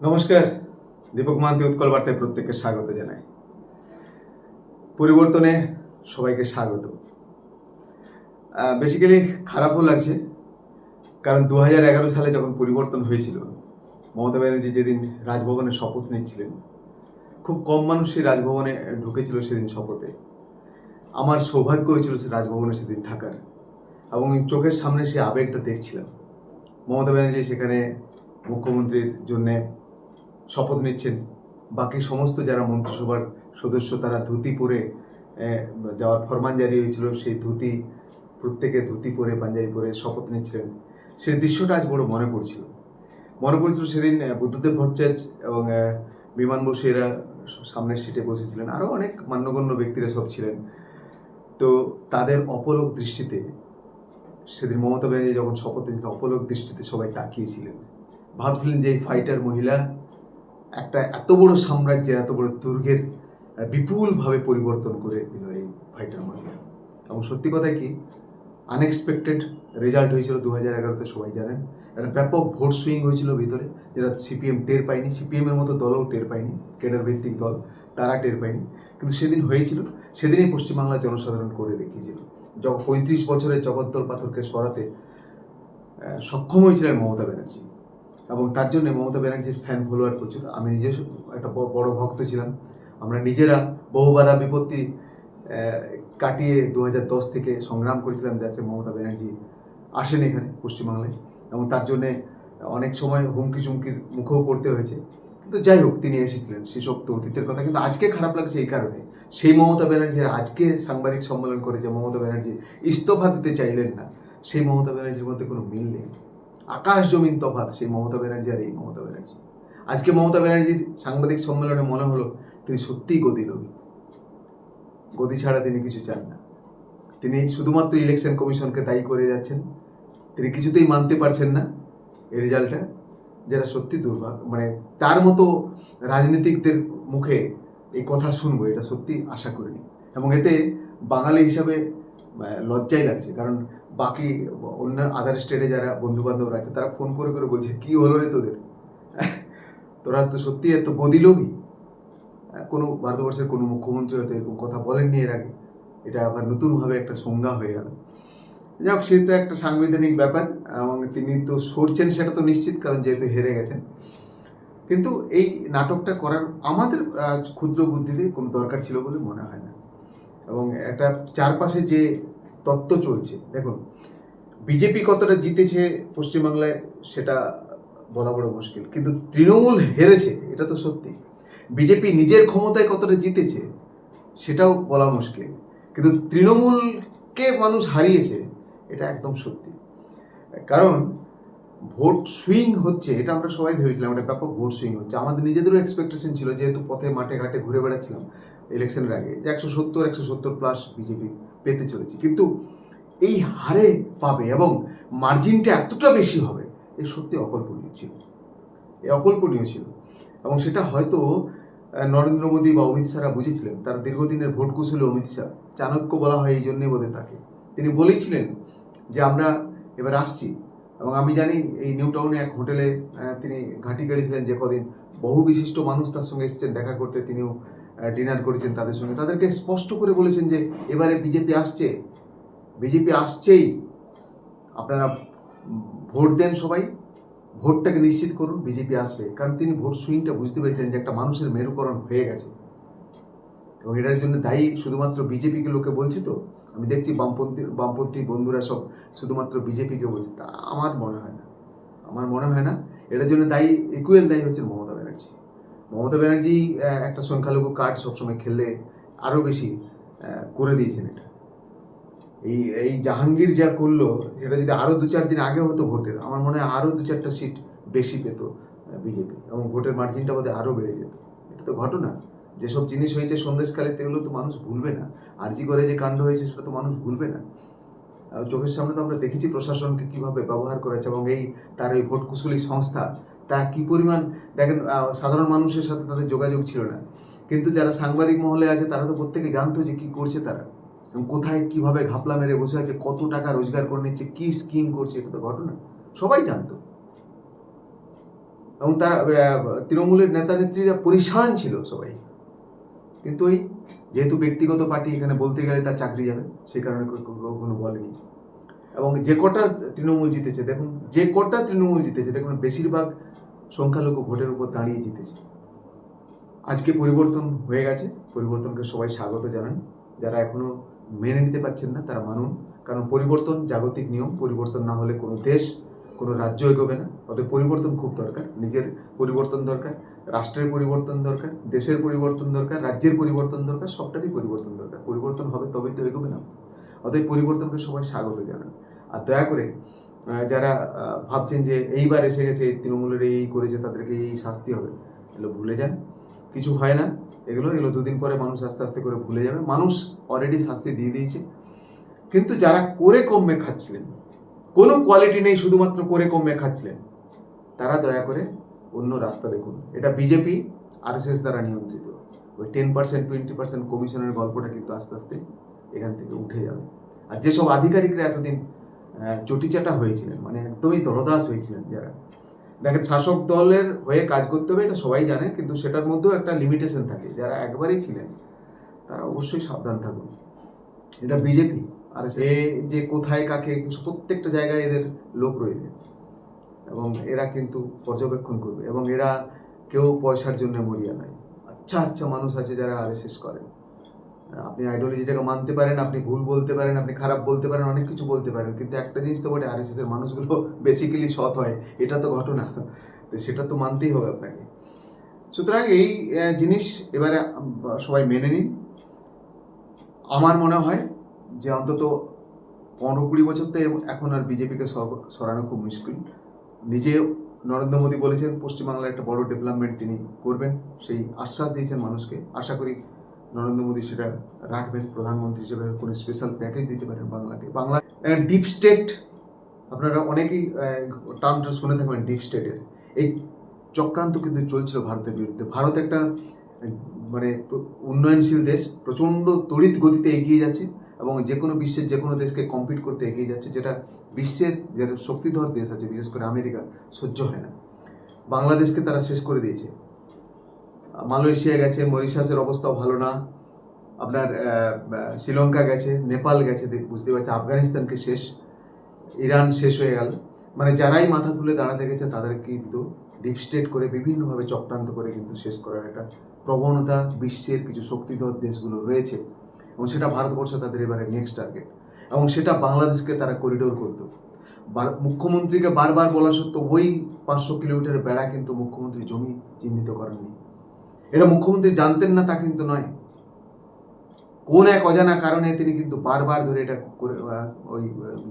নমস্কার, দীপক মান্তি উৎকল বার্তায় প্রত্যেককে স্বাগত জানাই। পরিবর্তনে সবাইকে স্বাগত। বেসিক্যালি খারাপও লাগছে, কারণ 2011 সালে যখন পরিবর্তন হয়েছিল, মমতা ব্যানার্জি যেদিন রাজভবনে শপথ নিচ্ছিলেন, খুব কম মানুষ সেই রাজভবনে ঢুকেছিল সেদিন শপথে। আমার সৌভাগ্য হয়েছিল সে রাজভবনে সেদিন থাকার, এবং চোখের সামনে সে আবেগটা দেখছিলাম। মমতা ব্যানার্জি সেখানে মুখ্যমন্ত্রীর জন্যে শপথ নিচ্ছেন, বাকি সমস্ত যারা মন্ত্রিসভার সদস্য তারা ধুতি পরে যাওয়ার ফরমান জারি হয়েছিল, সেই ধুতি প্রত্যেকে ধুতি পরে পাঞ্জাবি পরে শপথ নিচ্ছিলেন। সেই দৃশ্যটা আজ বড় মনে পড়ছিল সেদিন বুদ্ধদেব ভট্টাচার্য এবং বিমান বসু এরা সামনের সিটে বসেছিলেন, আরও অনেক মান্যগণ্য ব্যক্তিরা সব ছিলেন। তো তাদের অপলক দৃষ্টিতে সেদিন মমতা ব্যানার্জি যখন শপথ নিয়েছিলেন, অপলক দৃষ্টিতে সবাই তাকিয়েছিলেন, ভাবছিলেন যে এই ফাইটার মহিলা একটা এত বড় সাম্রাজ্যের, এত বড় দুর্গের বিপুলভাবে পরিবর্তন করে দিল এই ফাইটার মহিলা। এবং সত্যি কথা কি, আনএক্সপেক্টেড রেজাল্ট হয়েছিল 2011-তে, সবাই জানেন। একটা ব্যাপক ভোট সুইং হয়েছিল ভিতরে, যেটা সিপিএম টের পায়নি, সিপিএমের মতো দলও টের পায়নি, কেডার ভিত্তিক দল তারা টের পায়নি, কিন্তু সেদিন হয়েছিল। সেদিনই পশ্চিমবাংলার জনসাধারণ করে দেখিয়েছিল। 35 বছরের জগদ্দল পাথরকে সরাতে সক্ষম হয়েছিলেন মমতা ব্যানার্জি, এবং তার জন্য মমতা ব্যানার্জির ফ্যান ফলোয়ার প্রচুর। আমি নিজে একটা বড় ভক্ত ছিলাম। আমরা নিজেরা বহু বাধা বিপত্তি কাটিয়ে 2010 থেকে সংগ্রাম করেছিলাম যাতে মমতা ব্যানার্জি আসেন এখানে পশ্চিমবাংলায়, এবং তার জন্যে অনেক সময় হুমকি চুমকির মুখেও পড়তে হয়েছে। কিন্তু যাই হোক, তিনি এসেছিলেন, সেসব তো অতীতের কথা। কিন্তু আজকে খারাপ লাগছে এই কারণে, সেই মমতা ব্যানার্জির আজকে সাংবাদিক সম্মেলন করে যে মমতা ব্যানার্জি ইস্তফা দিতে চাইলেন না, সেই মমতা ব্যানার্জির মধ্যে কোনো মিল নেই। আকাশ জমিন তফাৎ সেই মমতা ব্যানার্জি আর এই মমতা ব্যানার্জি। আজকে মমতা ব্যানার্জির সাংবাদিক সম্মেলনে মনে হলো তিনি সত্যিই গদিলোভী। গদি ছাড়া তিনি কিছু চান না। তিনি শুধুমাত্র ইলেকশন কমিশনকে দায়ী করে যাচ্ছেন। তিনি কিছুতেই মানতে পারছেন না এই রেজাল্টটা, যেটা সত্যি দুর্ভাগ্য। মানে তার মতো রাজনীতিকদের মুখে এই কথা শুনবো, এটা সত্যি আশা করিনি। এবং এতে বাঙালি হিসাবে লজ্জাই লাগছে, কারণ বাকি অন্য আদার স্টেটে যারা বন্ধুবান্ধবরা আছে তারা ফোন করে করে বলছে, কী হলো রে তোদের, তোরা তো সত্যি এত গদিলোভী। কোনো ভারতবর্ষের কোনো মুখ্যমন্ত্রী হয়তো এরকম কথা বলেননি এর আগে। এটা আবার নতুনভাবে একটা সংজ্ঞা হয়ে গেল। যাক, সে তো একটা সাংবিধানিক ব্যাপার, এবং তিনি তো সরছেন সেটা তো নিশ্চিত, কারণ যেহেতু হেরে গেছেন। কিন্তু এই নাটকটা করার আমাদের ক্ষুদ্র বুদ্ধিতে কোনো দরকার ছিল বলে মনে হয় না। এবং একটা চারপাশে যে তত্ত্ব চলছে, দেখুন, বিজেপি কতটা জিতেছে পশ্চিমবাংলায় সেটা বলা বড় মুশকিল, কিন্তু তৃণমূল হেরেছে এটা তো সত্যি। বিজেপি নিজের ক্ষমতায় কতটা জিতেছে সেটাও বলা মুশকিল, কিন্তু তৃণমূলকে মানুষ হারিয়েছে এটা একদম সত্যি। কারণ ভোট সুইং হচ্ছে, এটা আমরা সবাই ভেবেছিলাম, একটা ব্যাপক ভোট সুইং হচ্ছে। আমাদের নিজেদেরও এক্সপেকটেশন ছিল, যেহেতু পথে মাঠে ঘাটে ঘুরে বেড়াচ্ছিলাম ইলেকশনের আগে, যে 170 বিজেপি পেতে চলেছে। কিন্তু এই হারে পাবে এবং মার্জিনটা এতটা বেশি হবে, এ সত্যি অকল্পনীয় ছিল। এবং সেটা হয়তো নরেন্দ্র মোদী বা অমিত শাহরা বুঝেছিলেন। তার দীর্ঘদিনের ভোট কুশলী অমিত শাহ, চাণক্য বলা হয় এই জন্যই বোধহয় তাকে। তিনি বলেছিলেন যে আমরা এবার আসছি। এবং আমি জানি এই নিউ টাউনে এক হোটেলে তিনি ঘাঁটি গেড়েছিলেন, যে কদিন বহু বিশিষ্ট মানুষ তার সঙ্গে এসেছেন দেখা করতে, তিনিও ডিনার করেছেন তাদের সঙ্গে। তাদেরকে স্পষ্ট করে বলেছেন যে এবারে বিজেপি আসছেই, আপনারা ভোট দেন, সবাই ভোটটাকে নিশ্চিত করুন, বিজেপি আসবে। কারণ তিনি ভোট সুইংটা বুঝতে পেরেছেন যে একটা মানুষের মেরুকরণ হয়ে গেছে, এবং এটার জন্য দায়ী শুধুমাত্র বিজেপিকে লোকে বলছে। তো আমি দেখছি বামপন্থী বন্ধুরা সব শুধুমাত্র বিজেপিকে বলছে, তা আমার মনে হয় না। এটার জন্য ইকুয়াল দায়ী হচ্ছে মমতা ব্যানার্জি একটা সংখ্যালঘু কার্ড সবসময় খেললে আরও বেশি করে দিয়েছেন এটা। এই জাহাঙ্গীর যা করলো, সেটা যদি আরও 2-4 দিন আগে হতো ভোটের, আমার মনে হয় আরও 2-4টা সিট বেশি পেত বিজেপি, এবং ভোটের মার্জিনটা বোধহয় আরও বেড়ে যেত। এটা তো ঘটনা। যেসব জিনিস হয়েছে সন্দেশকালীতে, এগুলো তো মানুষ ভুলবে না। আরজি করে যে কাণ্ড হয়েছে সেটা তো মানুষ ভুলবে না। চোখের সামনে তো আমরা দেখেছি প্রশাসনকে কীভাবে ব্যবহার করেছে, এবং তার ওই ভোট কুশলী সংস্থা, তা কী পরিমাণ, দেখেন, সাধারণ মানুষের সাথে তাদের যোগাযোগ ছিল না, কিন্তু যারা সাংবাদিক মহলে আছে তারা তো প্রত্যেকে জানতো যে কী করছে তারা, কোথায় কীভাবে ঘাপলা মেরে বসে আছে, কত টাকা রোজগার করে নিচ্ছে, কী স্কিম করছে, এটা তো ঘটনা, সবাই জানতো। এবং তারা তৃণমূলের নেতা নেত্রীরা পরিশান ছিল সবাই, কিন্তু ওই যেহেতু ব্যক্তিগত পার্টি, এখানে বলতে গেলে তার চাকরি যাবে, সেই কারণে কোনো বলেনি। এবং যে কটা তৃণমূল জিতেছে দেখুন, বেশিরভাগ সংখ্যালঘু ভোটের উপর দাঁড়িয়ে জিতেছে। আজকে পরিবর্তন হয়ে গেছে, পরিবর্তনকে সবাই স্বাগত জানান। যারা এখনো মেনে নিতে পারছেন না তারা মানুন, কারণ পরিবর্তন জাগতিক নিয়ম, পরিবর্তন না হলে কোনো দেশ, কোনো রাজ্য এগোবে না। অতএব পরিবর্তন খুব দরকার, নিজের পরিবর্তন দরকার, রাষ্ট্রের পরিবর্তন দরকার, দেশের পরিবর্তন দরকার, রাজ্যের পরিবর্তন দরকার, সবটারই পরিবর্তন দরকার। পরিবর্তন হবে তবেই তো এগোবে না। অতএব পরিবর্তনকে সবাই স্বাগত জানান। আর দয়া করে যারা ভাবছেন যে এইবার এসে গেছে, তৃণমূলের এই করেছে, তাদেরকে এই শাস্তি হবে, এগুলো ভুলে যান। কিছু হয় না, এগুলো দুদিন পরে মানুষ আস্তে আস্তে করে ভুলে যাবে। মানুষ অলরেডি শাস্তি দিয়ে দিয়েছে। কিন্তু যারা করে কমে খাচ্ছিলেন, কোনো কোয়ালিটি নেই, শুধুমাত্র করে কমে খাচ্ছিলেন, তারা দয়া করে অন্য রাস্তা দেখুন। এটা বিজেপি RSS দ্বারা নিয়ন্ত্রিত। ওই 10% 20% কমিশনের গল্পটা কিন্তু আস্তে আস্তে এখান থেকে উঠে যাবে। আর যেসব আধিকারিকরা এতদিন চটিচাটা হয়েছিলেন, মানে একদমই দলদাস হয়েছিলেন, যারা দেখেন শাসক দলের হয়ে কাজ করতে হবে, এটা সবাই জানে, কিন্তু সেটার মধ্যেও একটা লিমিটেশন থাকে। যারা একবারেই ছিলেন তারা অবশ্যই সাবধান থাকুন। এটা বিজেপি আর সে যে কোথায় কাকে, প্রত্যেকটা জায়গায় এদের লোক রয়েছে এবং এরা কিন্তু পর্যবেক্ষণ করবে। এবং এরা কেউ পয়সার জন্য মরিয়া নাই। আচ্ছা আচ্ছা মানুষ আছে যারা RSS করেন। আপনি আইডিওলজিটাকে মানতে পারেন, আপনি ভুল বলতে পারেন, আপনি খারাপ বলতে পারেন, অনেক কিছু বলতে পারেন, কিন্তু একটা জিনিস তো বটে, RSS এর মানুষগুলো বেসিক্যালি সৎ হয়, এটা তো ঘটনা, তো সেটা তো মানতেই হবে আপনাকে। সুতরাং এই জিনিস এবারে সবাই মেনে নিন। আমার মনে হয় যে অন্তত 15-20 বছর তো এখন আর বিজেপিকে সরানো খুব মুশকিল। নিজে নরেন্দ্র মোদী বলেছেন পশ্চিমবাংলার একটা বড় ডেভেলপমেন্ট তিনি করবেন, সেই আশ্বাস দিয়েছেন মানুষকে। আশা করি নরেন্দ্র মোদী সেটা রাখবেন, প্রধানমন্ত্রী হিসেবে কোনো স্পেশাল প্যাকেজ দিতে পারেন বাংলাকে। বাংলা ডিপ স্টেট, আপনারা অনেকেই টার্মটা শুনে থাকবেন ডিপ স্টেটের। এই চক্রান্ত কিন্তু চলছিল ভারতের বিরুদ্ধে। ভারত একটা মানে উন্নয়নশীল দেশ, প্রচণ্ড তড়িৎ গতিতে এগিয়ে যাচ্ছে এবং যে কোনো বিশ্বের যে কোনো দেশকে কম্পিট করতে এগিয়ে যাচ্ছে, যেটা বিশ্বের যে শক্তিধর দেশ আছে, বিশেষ করে আমেরিকা, সহ্য হয় না। বাংলাদেশকে তারা শেষ করে দিয়েছে। মালয়েশিয়া গেছে, মরিশাসের অবস্থাও ভালো না, আপনার শ্রীলঙ্কা গেছে, নেপাল গেছে, বুঝতে পারছে, আফগানিস্তানকে শেষ, ইরান শেষ হয়ে গেল। মানে যারাই মাথা তুলে দাঁড়াতে গেছে তাদের কিন্তু ডিপ স্টেট করে বিভিন্নভাবে চক্রান্ত করে কিন্তু শেষ করার একটা প্রবণতা বিশ্বের কিছু শক্তিধর দেশগুলো রয়েছে এবং সেটা ভারতবর্ষ তাদের এবারে নেক্সট টার্গেট। এবং সেটা বাংলাদেশকে তারা করিডোর করত। মুখ্যমন্ত্রীকে বারবার বলা সত্ত্বেও ওই 500 কিলোমিটারের বেড়া কিন্তু মুখ্যমন্ত্রী জমি চিহ্নিত করেননি। এটা মুখ্যমন্ত্রী জানতেন না তা কিন্তু নয়, কোন এক অজানা কারণে তিনি কিন্তু বারবার ধরে এটা করে ওই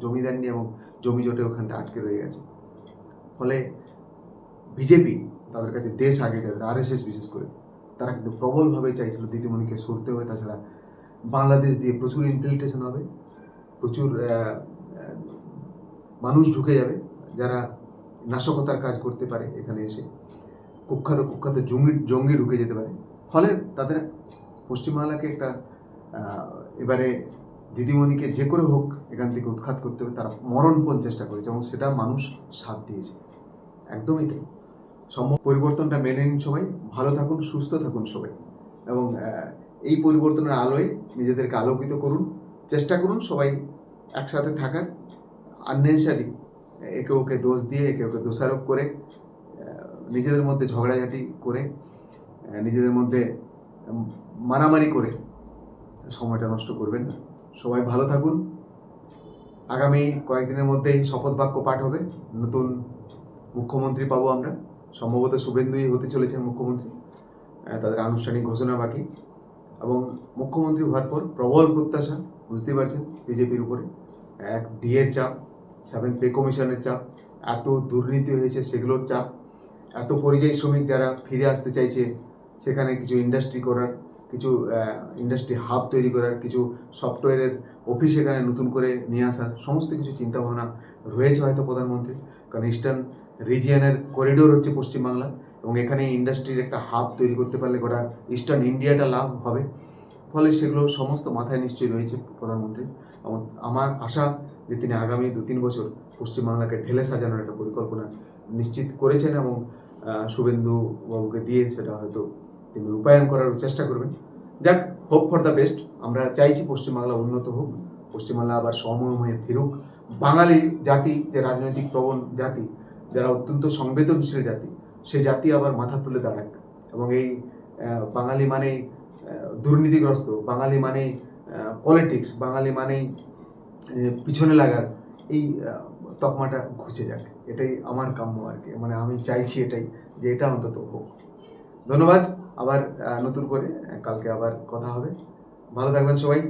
জমি দেননি এবং জমি জটে ওখানটা আটকে রয়ে গেছে। ফলে বিজেপি তাদের কাছে দেশ আগে, যাদের RSS বিশেষ করে, তারা কিন্তু প্রবলভাবে চাইছিল দিদিমণিকে সরতে হবে। তাছাড়া বাংলাদেশ দিয়ে প্রচুর ইনফিল্ট্রেশন হবে, প্রচুর মানুষ ঢুকে যাবে যারা নাশকতার কাজ করতে পারে, এখানে এসে কুখ্যাত জঙ্গি ঢুকে যেতে পারে। ফলে তাদের পশ্চিমবাংলাকে একটা এবারে দিদিমণিকে যে করে হোক এখান থেকে উৎখাত করতে হবে, তারা মরণপণ চেষ্টা করেছে এবং সেটা মানুষ সাথ দিয়েছে। একদমই তাই। পরিবর্তনটা মেনে নিন সবাই, ভালো থাকুন, সুস্থ থাকুন সবাই, এবং এই পরিবর্তনের আলোয় নিজেদেরকে আলোকিত করুন। চেষ্টা করুন সবাই একসাথে থাকার, আননেসারি একে ওকে দোষ দিয়ে, একে ওকে দোষারোপ করে, নিজেদের মধ্যে ঝগড়াঝাটি করে, নিজেদের মধ্যে মারামারি করে সময়টা নষ্ট করবেন না। সবাই ভালো থাকুন। আগামী কয়েকদিনের মধ্যেই শপথ বাক্য পাঠ হবে, নতুন মুখ্যমন্ত্রী পাবো আমরা, সম্ভবত শুভেন্দুই হতে চলেছেন মুখ্যমন্ত্রী, তাদের আনুষ্ঠানিক ঘোষণা বাকি। এবং মুখ্যমন্ত্রী হওয়ার পর প্রবল প্রত্যাশা, বুঝতেই পারছেন, বিজেপির উপরে। এক ডিএর চাপ, 7th পে কমিশনের চাপ, এত দুর্নীতি হয়েছে সেগুলোর চাপ, এত পরিযায়ী শ্রমিক যারা ফিরে আসতে চাইছে, সেখানে কিছু ইন্ডাস্ট্রি করার, কিছু ইন্ডাস্ট্রি হাব তৈরি করার, কিছু সফটওয়্যারের অফিস এখানে নতুন করে নিয়ে আসার সমস্ত কিছু চিন্তাভাবনা রয়েছে হয়তো প্রধানমন্ত্রী। কারণ ইস্টার্ন রিজিয়নের করিডোর হচ্ছে পশ্চিমবাংলা এবং এখানে ইন্ডাস্ট্রির একটা হাব তৈরি করতে পারলে গোটা ইস্টার্ন ইন্ডিয়াটা লাভ হবে। ফলে সেগুলো সমস্ত মাথায় নিশ্চয়ই রয়েছে প্রধানমন্ত্রী। এবং আমার আশা যে তিনি আগামী 2-3 বছর পশ্চিমবাংলাকে ঢেলে সাজানোর একটা পরিকল্পনা নিশ্চিত করেছেন এবং শুভেন্দু বাবুকে দিয়ে সেটা হয়তো তিনি রূপায়ণ করার চেষ্টা করবেন। যাক, হোপ ফর দ্য বেস্ট। আমরা চাইছি পশ্চিমবাংলা উন্নত হোক, পশ্চিমবাংলা আবার সমময়ে ফিরুক। বাঙালি জাতি, যে রাজনৈতিক প্রবণ জাতি, যারা অত্যন্ত সংবেদনশীল জাতি, সেই জাতি আবার মাথা তুলে দাঁড়াক। এবং এই বাঙালি মানেই দুর্নীতিগ্রস্ত, বাঙালি মানেই পলিটিক্স, বাঙালি মানেই পিছনে লাগার এই তকমাটা ঘুচে যাক। এটাই আমার কাম্য আর কি, মানে আমি চাইছি এটাই, যে এটা অন্তত হোক। ধন্যবাদ। আবার নতুন করে কালকে আবার কথা হবে। ভালো থাকবেন সবাই।